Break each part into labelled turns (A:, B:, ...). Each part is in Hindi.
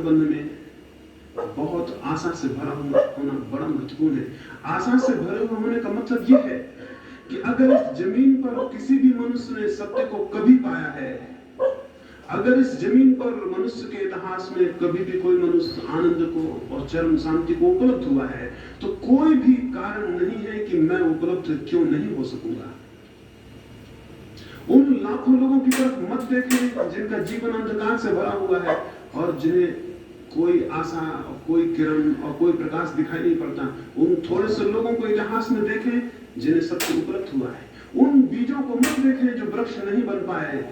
A: संबंध में बहुत आशा से भरा होना बड़ा महत्वपूर्ण है। आशा से भरे हुए होने का मतलब यह है कि अगर इस जमीन पर किसी भी मनुष्य ने सत्य को कभी पाया है, अगर इस जमीन पर मनुष्य के इतिहास में कभी भी कोई मनुष्य आनंद को और चरम शांति को उपलब्ध हुआ है, तो कोई भी कारण नहीं है कि मैं उपलब्ध क्यों नहीं हो सकूंगा। उन लाखों लोगों की तरफ मत देखें जिनका जीवन अंधकार से भरा हुआ है और जिन्हें कोई आशा और कोई किरण और कोई प्रकाश दिखाई नहीं पड़ता। उन थोड़े से लोगों को इतिहास में देखें जिन्हें सत्य उपलब्ध हुआ है। उन बीजों को मत देखें जो वृक्ष नहीं बन पाए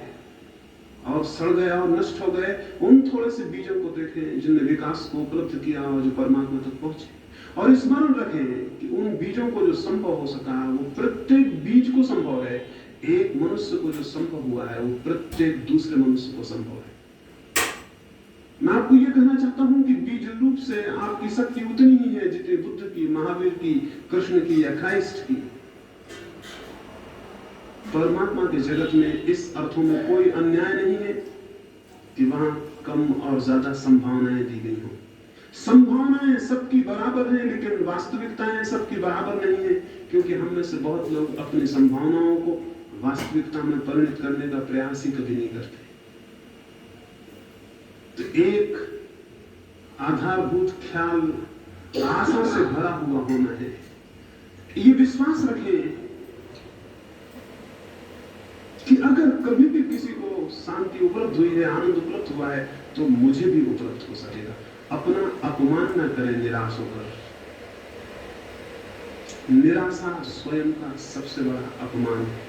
A: और सड़ गए और नष्ट हो गए। उन थोड़े से बीजों को देखें जिन्हें विकास को उपलब्ध किया और जो परमात्मा तक पहुंचे। और स्मरण रखें कि उन बीजों को जो संभव हो सका वो प्रत्येक बीज को संभव है। एक मनुष्य को जो संभव हुआ है वो प्रत्येक दूसरे मनुष्य को संभव है। मैं आपको यह कहना चाहता हूं कि बीज रूप से आपकी शक्ति उतनी ही है जितनी बुद्ध की, महावीर की, कृष्ण की या क्राइस्ट की। परमात्मा के जगत में इस अर्थों में कोई अन्याय नहीं है कि वहां कम और ज्यादा संभावनाएं दी गई हों। संभावनाएं सबकी बराबर हैं, लेकिन वास्तविकताएं सबकी बराबर नहीं है, क्योंकि हम में से बहुत लोग अपनी संभावनाओं को वास्तविकता में परिणत करने का प्रयास ही कभी नहीं करते। तो एक आधारभूत ख्याल आशा से भरा हुआ होना है। ये विश्वास रखें कि अगर कभी भी किसी को शांति उपलब्ध हुई है, आनंद उपलब्ध हुआ है, तो मुझे भी उपलब्ध हो सकेगा। अपना अपमान न करें निराश होकर। निराशा स्वयं का सबसे बड़ा अपमान है।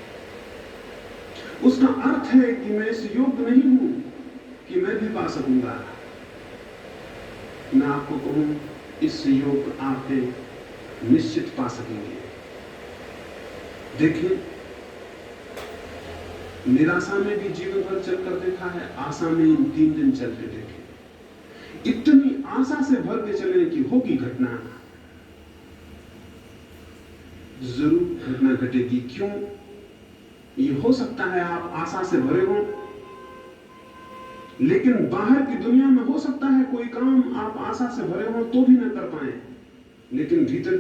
A: उसका अर्थ है कि मैं इस योग्य नहीं हूं कि मैं भी पा सकूंगा। मैं आपको कहूं, इस योग आप निश्चित पा सकेंगे। देखिए, निराशा में भी जीवन भर चलकर देखा है, आशा में इन 3 दिन चल के देखे। इतनी आशा से भर के चले कि होगी घटना, जरूर घटना घटेगी। क्यों? ये हो सकता है आप आशा से भरे हों, लेकिन बाहर की दुनिया में हो सकता है कोई काम आप आशा से भरे हों तो भी न कर पाए, लेकिन भीतर